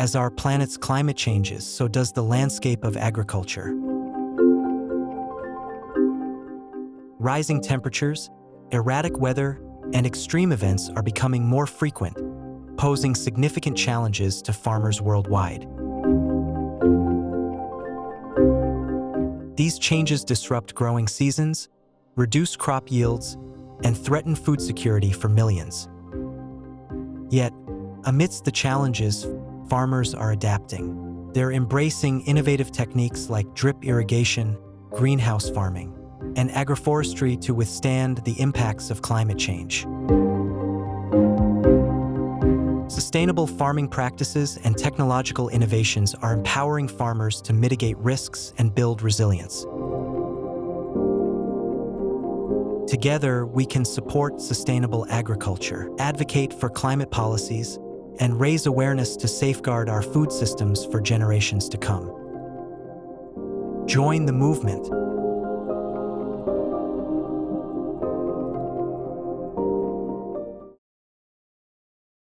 As our planet's climate changes, so does the landscape of agriculture. Rising temperatures, erratic weather, and extreme events are becoming more frequent, posing significant challenges to farmers worldwide. These changes disrupt growing seasons, reduce crop yields, and threaten food security for millions. Yet, amidst the challenges, farmers are adapting. They're embracing innovative techniques like drip irrigation, greenhouse farming, and agroforestry to withstand the impacts of climate change. Sustainable farming practices and technological innovations are empowering farmers to mitigate risks and build resilience. Together, we can support sustainable agriculture, advocate for climate policies, and raise awareness to safeguard our food systems for generations to come. Join the movement